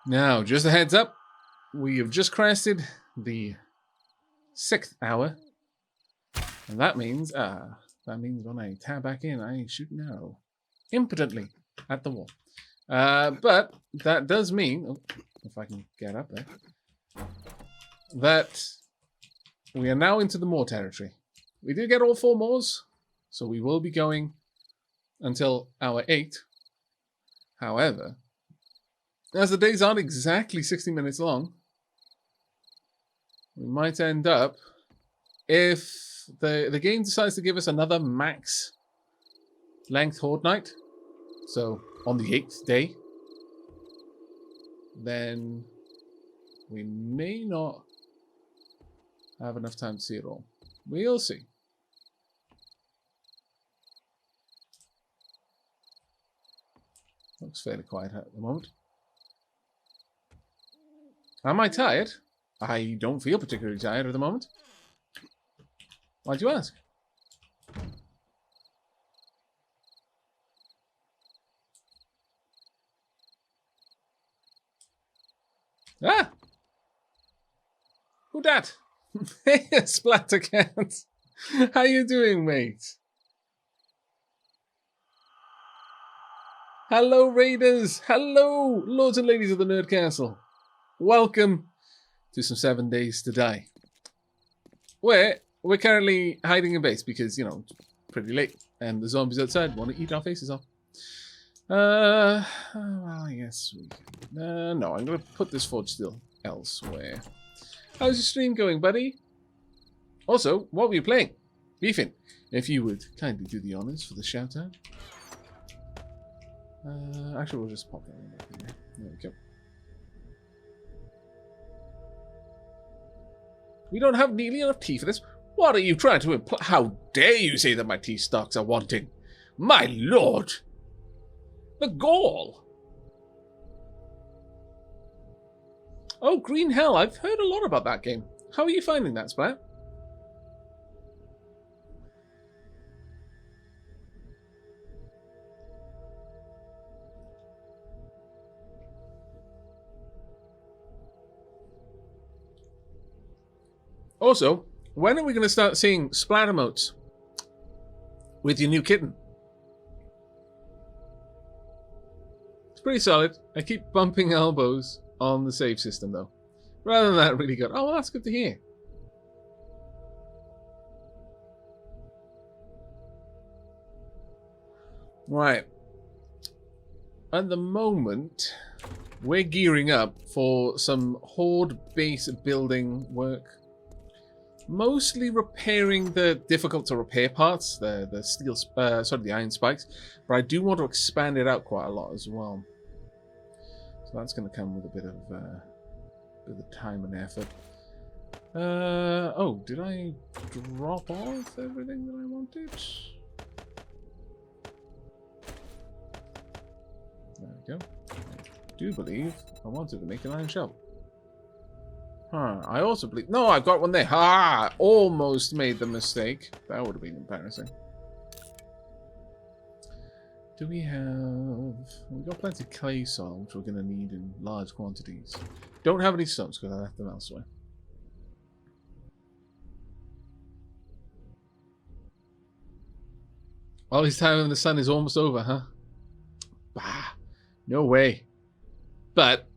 Now, just a heads up, we have just crested the 6th hour, and that means when I tab back in, I shoot an arrow impotently at the wall. But that does mean, if I can get up there, that we are now into the Moor territory. We did get all 4 Moors, so we will be going until hour 8. However, as the days aren't exactly 60 minutes long, we might end up, if the game decides to give us another max length Horde Night, so on the 8th day, then we may not have enough time to see it all. We'll see. Looks fairly quiet at the moment. Am I tired? I don't feel particularly tired at the moment. Why'd you ask? Ah! Who dat? Hey, Splattercat. How you doing, mate? Hello, Raiders. Hello, lords and ladies of the Nerd Castle. Welcome to some 7 Days to Die. We're currently hiding in base because, you know, it's pretty late. And the zombies outside want to eat our faces off. Well, yes. No, I'm going to put this forge still elsewhere. How's your stream going, buddy? Also, what were you playing? Beefin, if you would kindly do the honors for the shout out. Actually, we'll just pop that one up here. There we go. We don't have nearly enough tea for this. What are you trying to imply? How dare you say that my tea stocks are wanting? My lord! The gall! Oh, Green Hell. I've heard a lot about that game. How are you finding that, Splat? Also, when are we going to start seeing Splat emotes with your new kitten? It's pretty solid. I keep bumping elbows on the save system, though. Rather than that, really good. Oh, well, that's good to hear. Right. At the moment, we're gearing up for some Horde base building work. Mostly repairing the difficult to repair parts, the steel, the iron spikes, but I do want to expand it out quite a lot as well. So that's going to come with a bit of time and effort. Oh, did I drop off everything that I wanted? There we go. I do believe I wanted to make an iron shovel. Huh, I also believe... No, I've got one there. Ha! Almost made the mistake. That would have been embarrassing. Do we have... We've got plenty of clay soil, which we're going to need in large quantities. Don't have any stones, because I left them elsewhere. All this time in the sun is almost over, huh? Bah! No way. But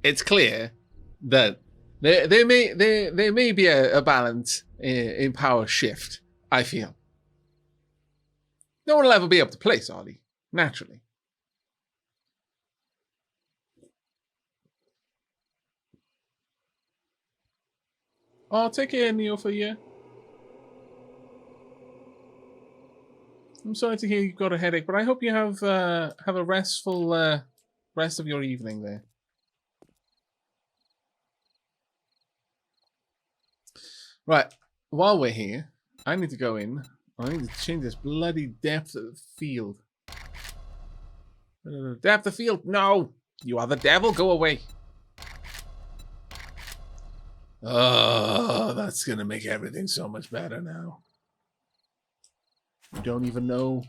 it's clear that there may be a balance in power shift, I feel. No one will ever be able to place Ollie, naturally. Oh, take care, Neo, for you. I'm sorry to hear you've got a headache, but I hope you have a restful rest of your evening there. Right, while we're here, I need to go in. I need to change this bloody depth of field. Depth of field? No! You are the devil, go away. Oh, that's gonna make everything so much better now. You don't even know.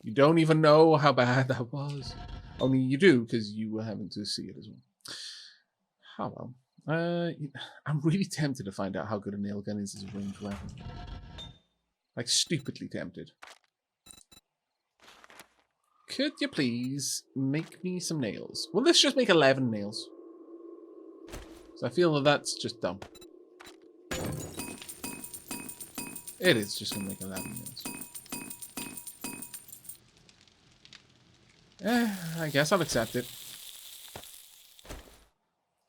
You don't even know how bad that was. Only you do, because you were having to see it as well. Oh well. I'm really tempted to find out how good a nail gun is as a ranged weapon. Like, stupidly tempted. Could you please make me some nails? Well, let's just make 11 nails. So I feel that that's just dumb. It is just going to make 11 nails. I guess I'll accept it.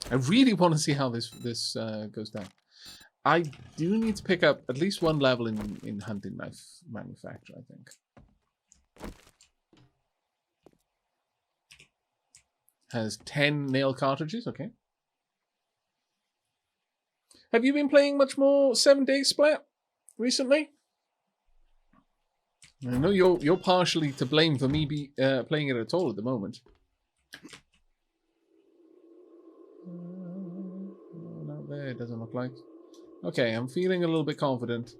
I really want to see how this goes down. I do need to pick up at least one level in hunting knife manufacture, I think. Has 10 nail cartridges, okay. Have you been playing much more 7 Days Splat recently? I know you're partially to blame for me playing it at all at the moment. Not there, it doesn't look like. Okay, I'm feeling a little bit confident.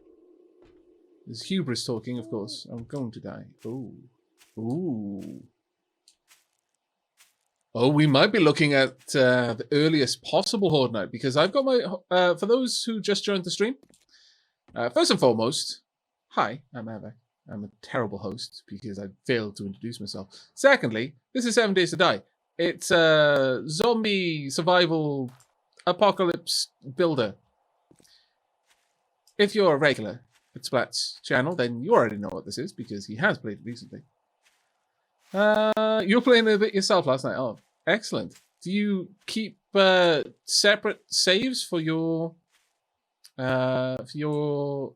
There's hubris talking, of course. I'm going to die. Ooh. Ooh. Oh, we might be looking at the earliest possible Horde Night, because I've got my... for those who just joined the stream, first and foremost, hi, I'm Aavak. I'm a terrible host, because I failed to introduce myself. Secondly, this is 7 Days to Die. It's a zombie survival apocalypse builder. If you're a regular at Splat's channel, then you already know what this is, because he has played it recently. You were playing a bit yourself last night. Oh, excellent. Do you keep separate saves for your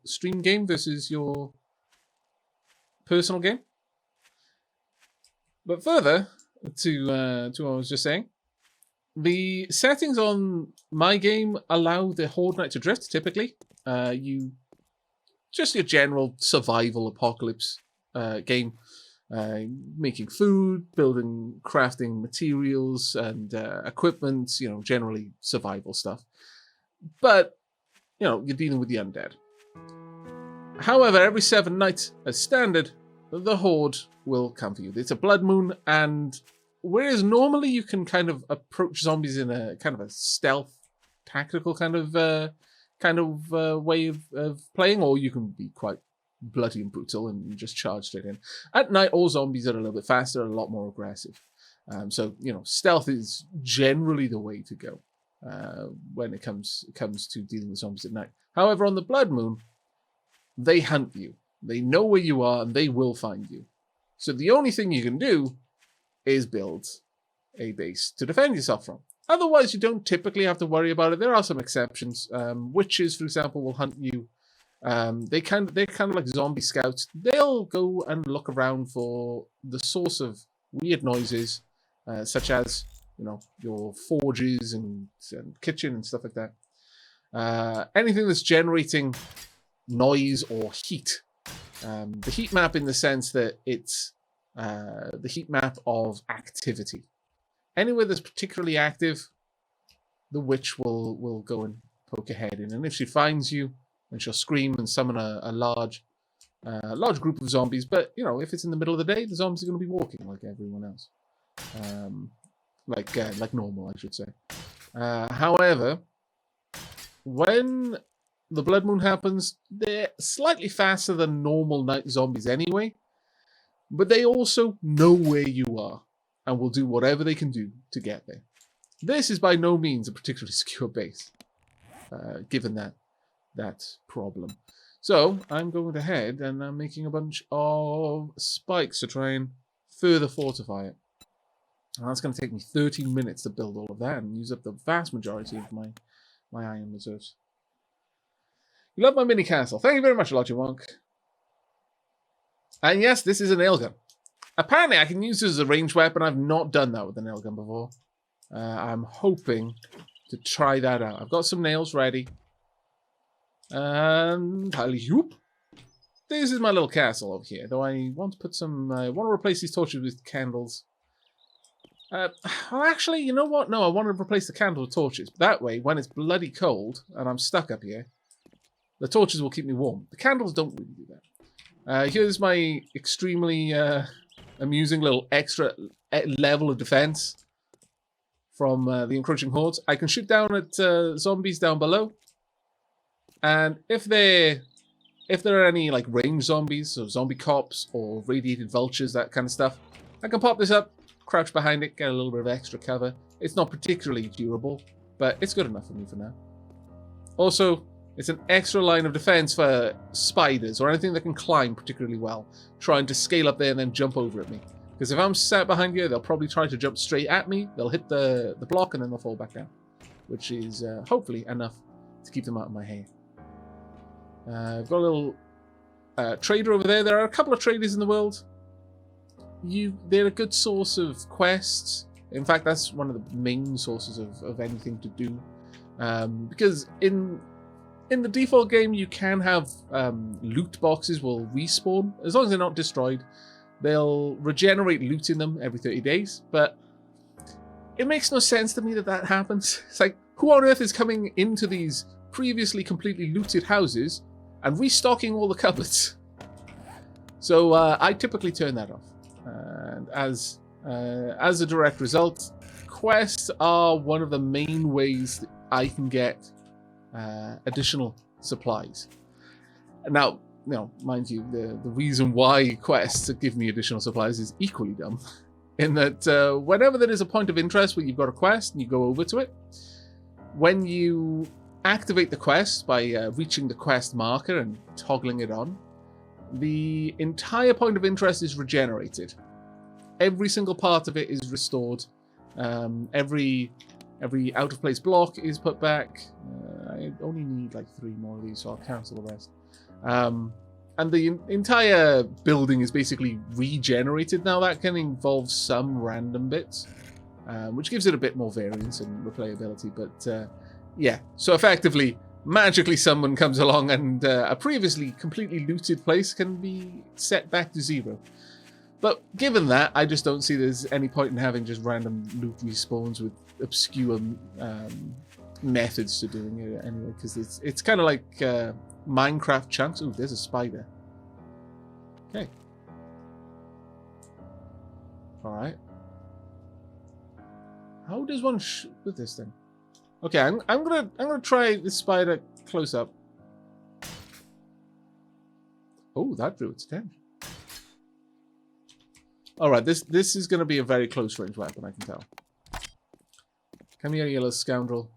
stream game versus your personal game? But further to what I was just saying, the settings on my game allow the Horde Night to drift. Typically, just your general survival apocalypse game. Making food, building, crafting materials and equipment, generally survival stuff. But, you're dealing with the undead. However, every 7 nights, as standard, the Horde will come for you. It's a blood moon, and whereas normally you can kind of approach zombies in a kind of a stealth, tactical kind of way of playing, or you can be quite bloody and brutal and just charge straight in. At night, all zombies are a little bit faster and a lot more aggressive. So, stealth is generally the way to go when it comes to dealing with zombies at night. However, on the blood moon, they hunt you. They know where you are and they will find you. So the only thing you can do is build a base to defend yourself from. Otherwise, you don't typically have to worry about it. There are some exceptions. Witches, for example, will hunt you. They're kind of like zombie scouts. They'll go and look around for the source of weird noises, such as your forges and kitchen and stuff like that. Anything that's generating noise or heat. The heat map in the sense that it's the heat map of activity. Anywhere that's particularly active, the witch will go and poke her head in, and if she finds you, and she'll scream and summon a large group of zombies. But, if it's in the middle of the day, the zombies are going to be walking like everyone else. Like normal, I should say. However, when the blood moon happens, they're slightly faster than normal night zombies anyway. But they also know where you are and will do whatever they can do to get there. This is by no means a particularly secure base, given that problem. So I'm going ahead and I'm making a bunch of spikes to try and further fortify it. And that's going to take me 13 minutes to build all of that and use up the vast majority of my iron reserves. You love my mini castle. Thank you very much, Logic Monk. And yes, this is a nail gun. Apparently, I can use this as a ranged weapon. I've not done that with a nail gun before. I'm hoping to try that out. I've got some nails ready. And this is my little castle over here. Though I want to put some. I want to replace these torches with candles. Well, actually, you know what? No, I want to replace the candle with torches. That way, when it's bloody cold and I'm stuck up here, the torches will keep me warm. The candles don't really do that. Here's my extremely amusing little extra level of defense from the encroaching hordes. I can shoot down at zombies down below. And if there are any like range zombies, so zombie cops or radiated vultures, that kind of stuff, I can pop this up, crouch behind it, get a little bit of extra cover. It's not particularly durable, but it's good enough for me for now. Also, it's an extra line of defense for spiders or anything that can climb particularly well, trying to scale up there and then jump over at me. Because if I'm sat behind here, they'll probably try to jump straight at me. They'll hit the block and then they'll fall back down, which is hopefully enough to keep them out of my hair. I've got a little trader over there. There are a couple of traders in the world. They're a good source of quests. In fact, that's one of the main sources of anything to do. Because in the default game, you can have loot boxes will respawn. As long as they're not destroyed, they'll regenerate loot in them every 30 days. But it makes no sense to me that happens. It's like, who on earth is coming into these previously completely looted houses and restocking all the cupboards? So I typically turn that off. And as a direct result, quests are one of the main ways that I can get additional supplies. Now, mind you, the reason why quests give me additional supplies is equally dumb. In that whenever there is a point of interest where you've got a quest and you go over to it, when you activate the quest by reaching the quest marker and toggling it on, the entire point of interest is regenerated. Every single part of it is restored. Every out of place block is put back. I only need like 3 more of these, so I'll cancel the rest. And the entire building is basically regenerated now. That can involve some random bits, which gives it a bit more variance and replayability. But yeah, so effectively, magically someone comes along and a previously completely looted place can be set back to 0. But given that, I just don't see there's any point in having just random loot respawns with obscure methods to doing it anyway, because it's kind of like Minecraft chunks. Ooh, there's a spider. Okay. All right. How does one shoot with this thing? Okay, I'm gonna try this spider close up. Oh, that drew its attention. All right, this is gonna be a very close range weapon, I can tell. Come here, you little scoundrel.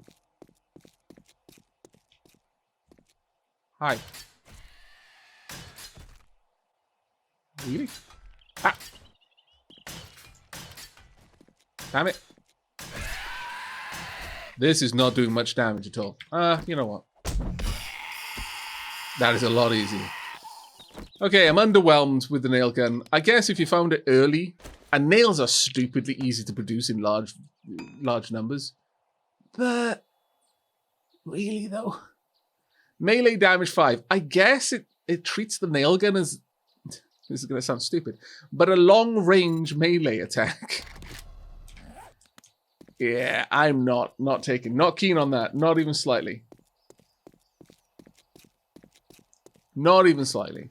Hi. Really? Ah! Damn it. This is not doing much damage at all. You know what? That is a lot easier. Okay, I'm underwhelmed with the nail gun. I guess if you found it early, and nails are stupidly easy to produce in large numbers. But really though? Melee damage 5. I guess it treats the nail gun as, this is going to sound stupid, but a long range melee attack. Yeah, I'm not keen on that. Not even slightly. Not even slightly.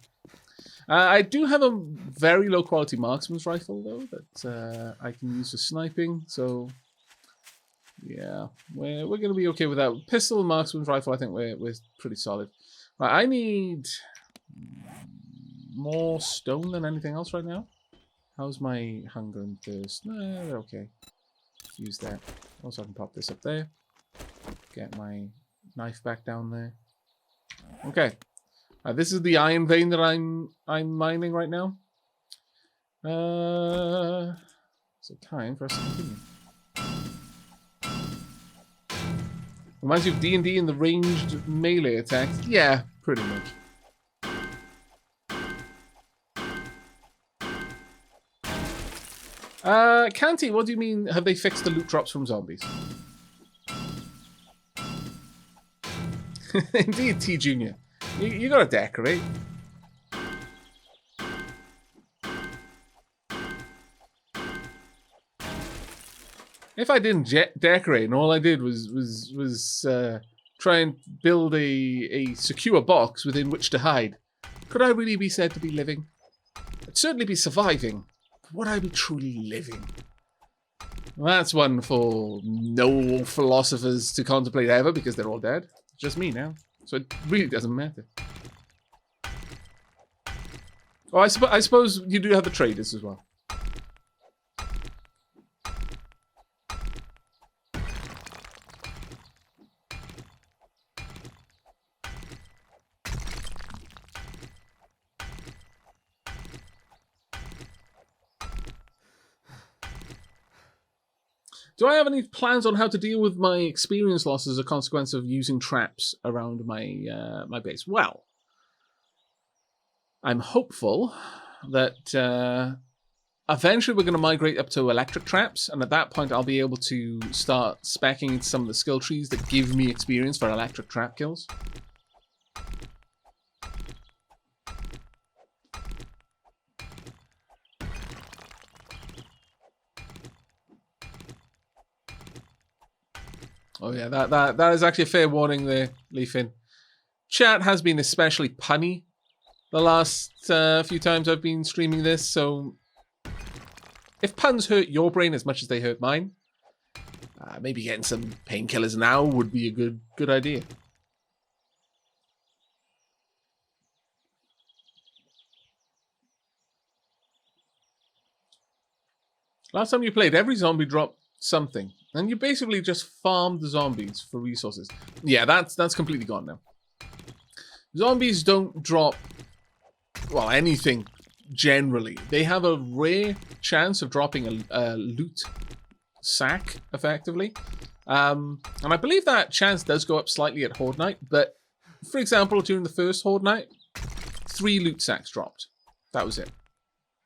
I do have a very low quality marksman's rifle though that I can use for sniping. So yeah, we're going to be okay with that. Pistol and marksman's rifle, I think we're pretty solid. Right, I need more stone than anything else right now. How's my hunger and thirst? Nah, they're okay. Use that. Also, I can pop this up there. Get my knife back down there. Okay. This is the iron vein that I'm mining right now. So time for us to continue. Reminds you of D&D in the ranged melee attacks. Yeah, pretty much. Canty, what do you mean, have they fixed the loot drops from zombies? Indeed, T Junior. You gotta decorate. If I didn't decorate and all I did was try and build a secure box within which to hide, could I really be said to be living? I'd certainly be surviving. Would I be truly living? That's one for no philosophers to contemplate ever because they're all dead. It's just me now. So it really doesn't matter. Oh, I suppose you do have the traders as well. Do I have any plans on how to deal with my experience loss as a consequence of using traps around my my base? Well, I'm hopeful that eventually we're going to migrate up to electric traps, and at that point I'll be able to start speccing into some of the skill trees that give me experience for electric trap kills. Oh yeah, that is actually a fair warning there, Leafin. Chat has been especially punny the last few times I've been streaming this, so if puns hurt your brain as much as they hurt mine, maybe getting some painkillers now would be a good idea. Last time you played, every zombie dropped something, and you basically just farmed the zombies for resources. Yeah, that's completely gone now. Zombies don't drop, well, anything generally. They have a rare chance of dropping a loot sack, effectively. And I believe that chance does go up slightly at Horde Night, but for example, during the first Horde Night, 3 loot sacks dropped. That was it.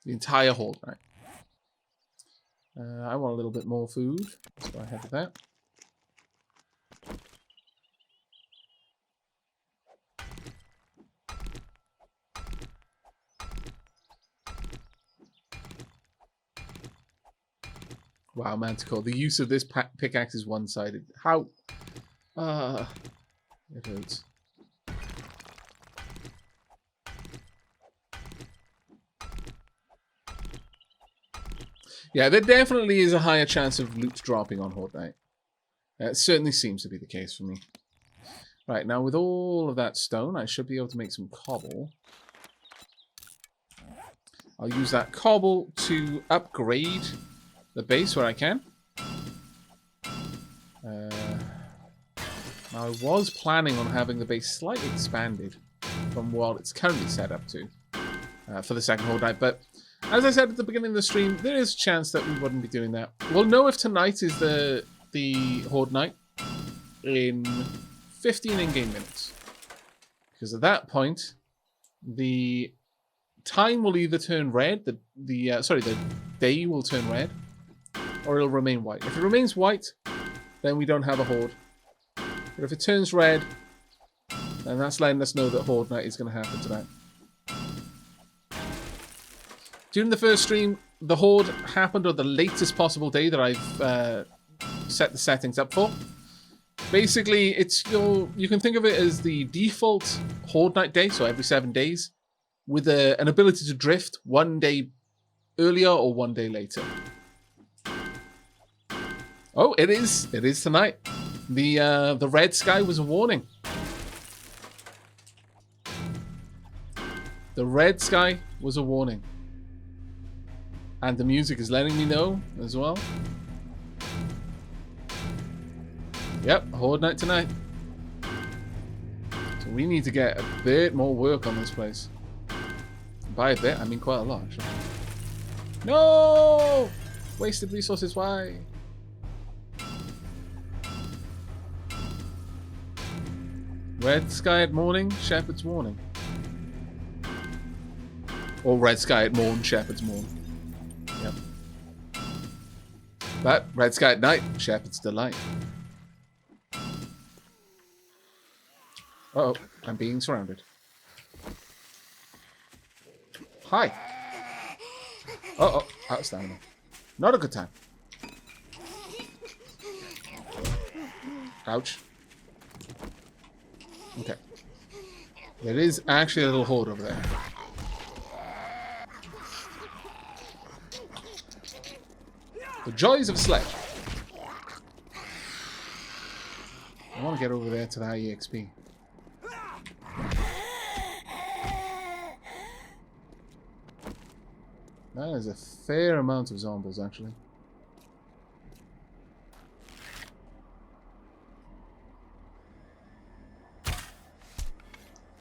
The entire Horde Night. I want a little bit more food, so I have that. Wow, Manticore, the use of this pickaxe is one-sided. How? It hurts. Yeah, there definitely is a higher chance of loot dropping on Horde Night. It certainly seems to be the case for me. Right, now with all of that stone, I should be able to make some cobble. I'll use that cobble to upgrade the base where I can. Now I was planning on having the base slightly expanded from what it's currently set up to for the second Horde Night, but as I said at the beginning of the stream, there is a chance that we wouldn't be doing that. We'll know if tonight is the Horde Night in 15 in-game minutes. Because at that point, the time will either turn red, the day will turn red, or it'll remain white. If it remains white, then we don't have a Horde. But if it turns red, then that's letting us know that Horde Night is going to happen tonight. During the first stream, the Horde happened on the latest possible day that I've set the settings up for. Basically, it's you can think of it as the default Horde Night day, so every 7 days, with an ability to drift 1 day earlier or 1 day later. Oh, it is tonight. The red sky was a warning. The red sky was a warning. And the music is letting me know as well. Yep, Horde Night tonight. So we need to get a bit more work on this place. By a bit, I mean quite a lot, actually. No! Wasted resources, why? Red sky at morning, shepherd's warning. Or red sky at morn, shepherd's morn. Yep. But red sky at night, shepherd's delight. Uh-oh, I'm being surrounded. Hi. Uh-oh, out of stamina. Not a good time. Ouch. Okay. There is actually a little horde over there. The joys of sledge. I want to get over there to that EXP. That is a fair amount of zombies, actually.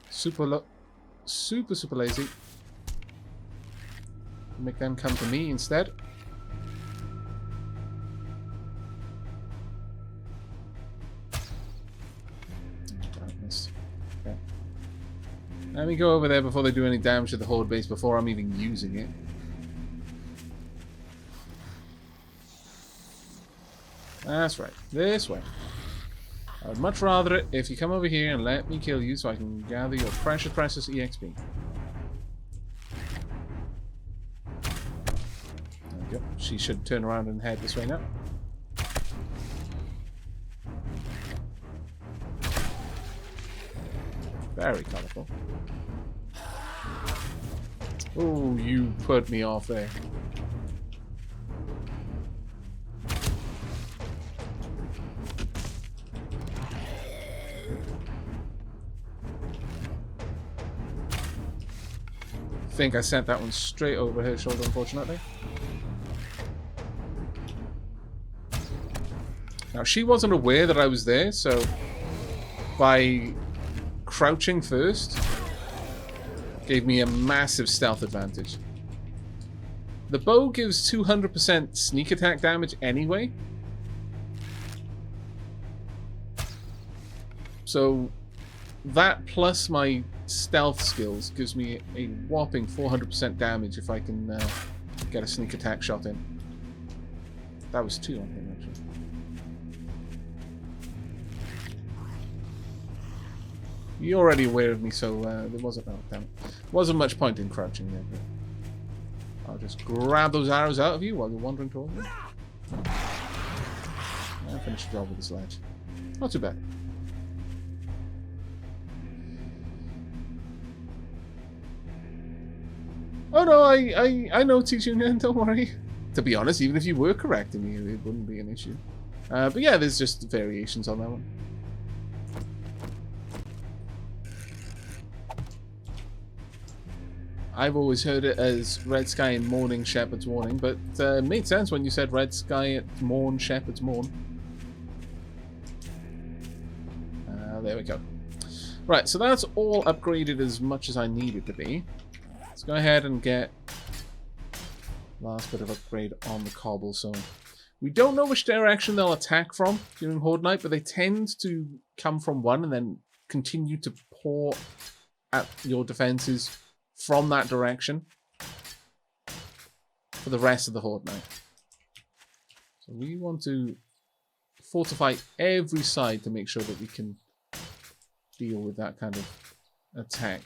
Super lazy. Make them come to me instead. Okay. Let me go over there before they do any damage to the Horde base before I'm even using it. That's right. This way. I would much rather it if you come over here and let me kill you so I can gather your precious EXP. There we go. She should turn around and head this way now. Very colourful. Oh, you put me off there. I think I sent that one straight over her shoulder, unfortunately. Now, she wasn't aware that I was there, so by crouching first gave me a massive stealth advantage. The bow gives 200% sneak attack damage anyway. So that plus my stealth skills gives me a whopping 400% damage if I can get a sneak attack shot in. That was 2 on him, actually. You're already aware of me, so there wasn't much point in crouching there. But I'll just grab those arrows out of you while you're wandering toward me. I'll finish the job with the sledge. Not too bad. Oh no, I know T-Junior, don't worry. To be honest, even if you were correcting me, it wouldn't be an issue. But yeah, there's just variations on that one. I've always heard it as Red Sky and Morning, Shepherd's Warning, but it made sense when you said Red Sky at Morn, Shepherd's Morn. There we go. Right, so that's all upgraded as much as I need it to be. Let's go ahead and get last bit of upgrade on the cobblestone. We don't know which direction they'll attack from during Horde Night, but they tend to come from one and then continue to pour at your defenses from that direction for the rest of the Horde Night. So we want to fortify every side to make sure that we can deal with that kind of attack.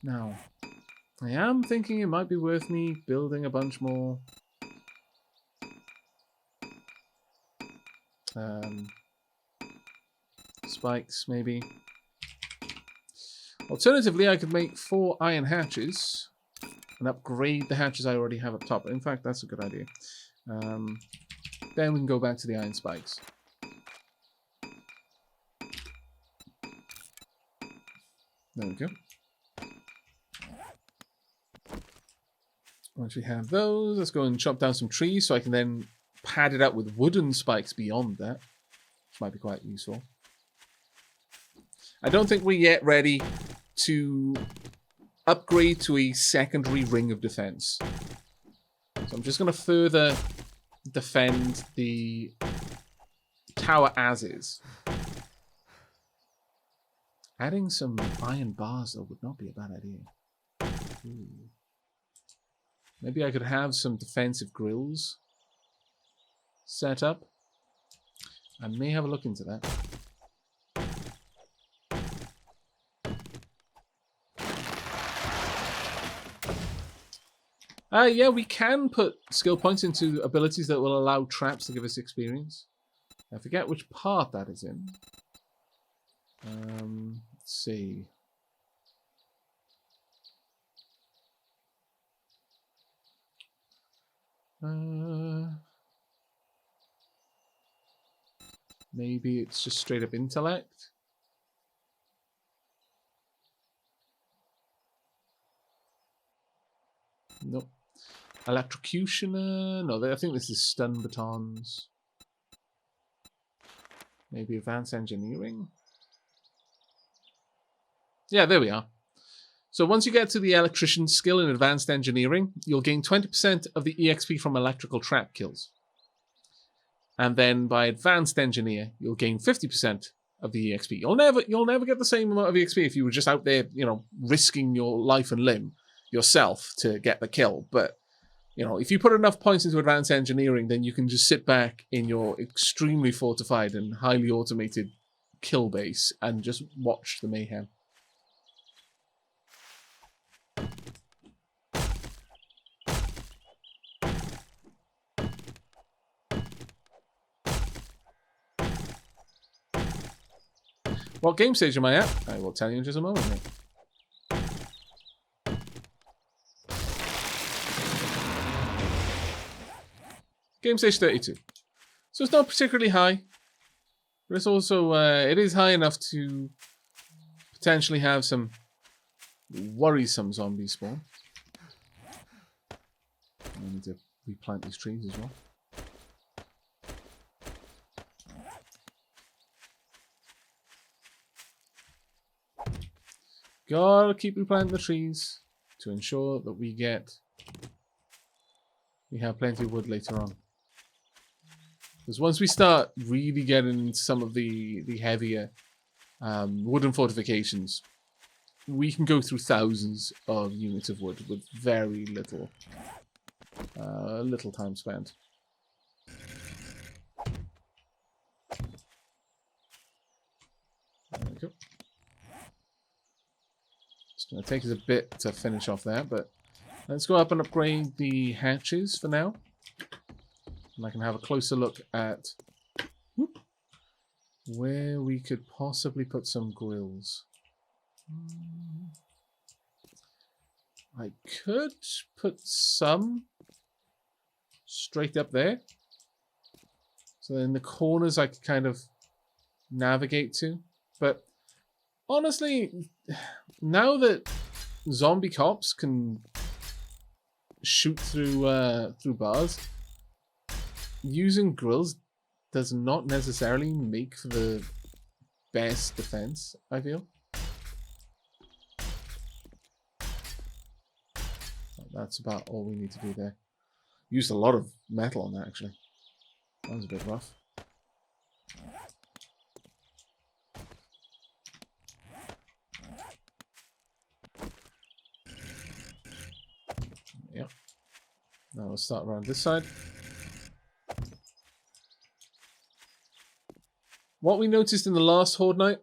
Now, I am thinking it might be worth me building a bunch more spikes, maybe. Alternatively, I could make 4 iron hatches and upgrade the hatches I already have up top. In fact, that's a good idea. Then we can go back to the iron spikes. There we go. Once we have those, let's go and chop down some trees so I can then pad it up with wooden spikes beyond that, which might be quite useful. I don't think we're yet ready to upgrade to a secondary ring of defense. So I'm just going to further defend the tower as is. Adding some iron bars, though, would not be a bad idea. Ooh. Maybe I could have some defensive grills set up. I may have a look into that. Yeah, we can put skill points into abilities that will allow traps to give us experience. I forget which part that is in. Let's see. Maybe it's just straight up intellect. Nope. Electrocutioner. No, I think this is stun batons. Maybe advanced engineering. Yeah, there we are. So once you get to the electrician skill in advanced engineering, you'll gain 20% of the EXP from electrical trap kills. And then by advanced engineer, you'll gain 50% of the EXP. You'll never get the same amount of EXP if you were just out there, you know, risking your life and limb yourself to get the kill. But, you know, if you put enough points into advanced engineering, then you can just sit back in your extremely fortified and highly automated kill base and just watch the mayhem. What game stage am I at? I will tell you in just a moment, mate. Game stage 32. So it's not particularly high. But it's also, it is high enough to potentially have some worrisome zombies spawn. I need to replant these trees as well. Gotta keep replanting the trees to ensure that we have plenty of wood later on. Because once we start really getting into some of the heavier wooden fortifications, we can go through thousands of units of wood with very little time spent. There we go. It's going to take us a bit to finish off that, but let's go up and upgrade the hatches for now. And I can have a closer look at where we could possibly put some grills. I could put some straight up there. So in the corners I could kind of navigate to. But honestly, now that zombie cops can shoot through bars, using grills does not necessarily make for the best defense, I feel. That's about all we need to do there. Used a lot of metal on that, actually. That was a bit rough. Yep. Now we'll start around this side. What we noticed in the last Horde Night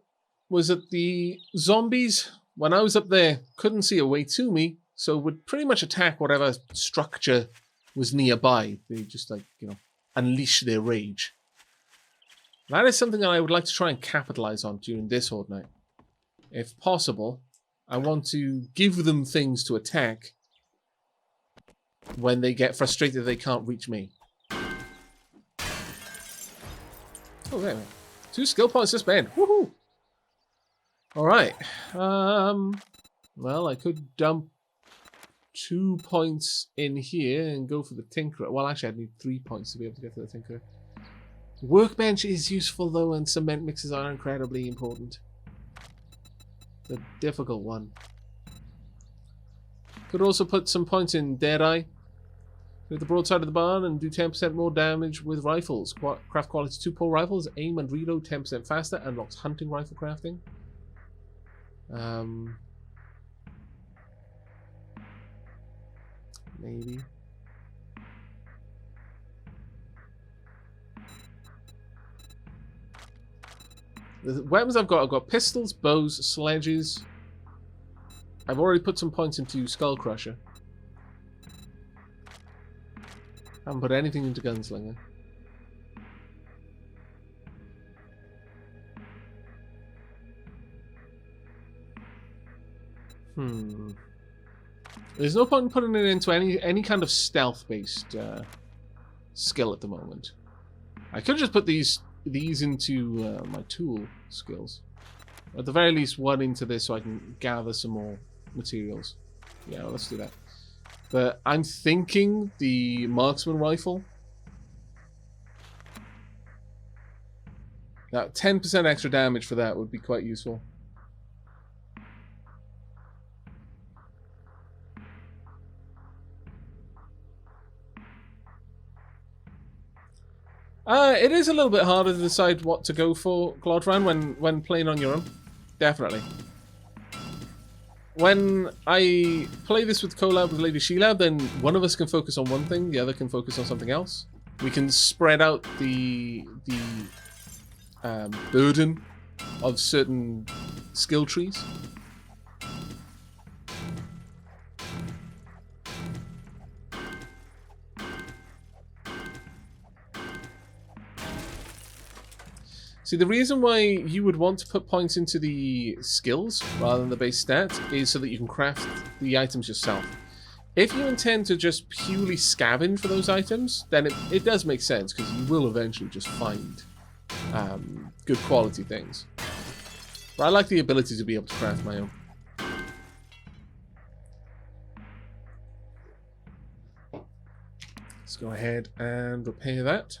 was that the zombies, when I was up there, couldn't see a way to me, so would pretty much attack whatever structure was nearby. They just, like, you know, unleash their rage. That is something that I would like to try and capitalize on during this Horde Night. If possible, I want to give them things to attack when they get frustrated they can't reach me. Oh, there we go. 2 skill points to spend. Woohoo! Alright. Well, I could dump 2 points in here and go for the Tinkerer. Well, actually, I'd need 3 points to be able to get to the Tinkerer. Workbench is useful, though, and cement mixes are incredibly important. The difficult one. Could also put some points in Deadeye with the broadside of the barn and do 10% more damage with rifles. Craft quality 2 pole rifles, aim and reload 10% faster, unlocks hunting rifle crafting. Maybe. The weapons I've got pistols, bows, sledges. I've already put some points into Skull Crusher. Haven't put anything into Gunslinger. There's no point in putting it into any kind of stealth-based skill at the moment. I could just put these these into my tool skills. At the very least, one into this so I can gather some more materials. Yeah, well, let's do that. But I'm thinking the marksman rifle. Now, 10% extra damage for that would be quite useful. It is a little bit harder to decide what to go for, Glodran, when playing on your own. Definitely. When I play this with collab with Lady Sheilab, then one of us can focus on one thing, the other can focus on something else. We can spread out the burden of certain skill trees. See, the reason why you would want to put points into the skills rather than the base stat is so that you can craft the items yourself. If you intend to just purely scavenge for those items, then it does make sense, because you will eventually just find good quality things. But I like the ability to be able to craft my own. Let's go ahead and repair that.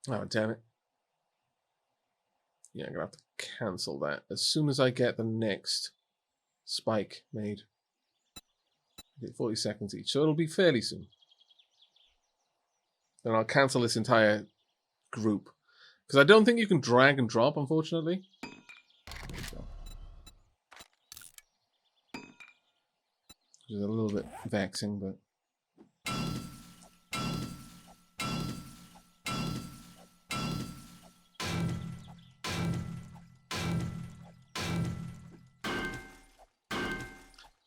Oh, damn it. Yeah, I'm going to have to cancel that as soon as I get the next spike made. Get 40 seconds each, so it'll be fairly soon. Then I'll cancel this entire group. Because I don't think you can drag and drop, unfortunately. So. Which is a little bit vexing, but...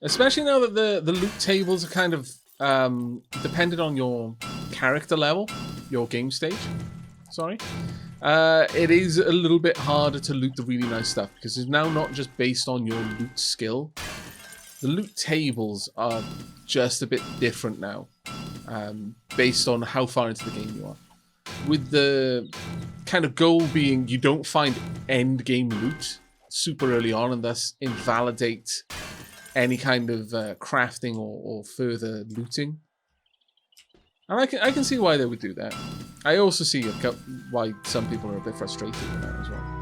Especially now that the loot tables are kind of dependent on your character level, your game stage, sorry. It is a little bit harder to loot the really nice stuff, because it's now not just based on your loot skill. The loot tables are just a bit different now, based on how far into the game you are. With the kind of goal being you don't find end game loot super early on and thus invalidate any kind of crafting or further looting. And I can see why they would do that. I also see why some people are a bit frustrated with that as well.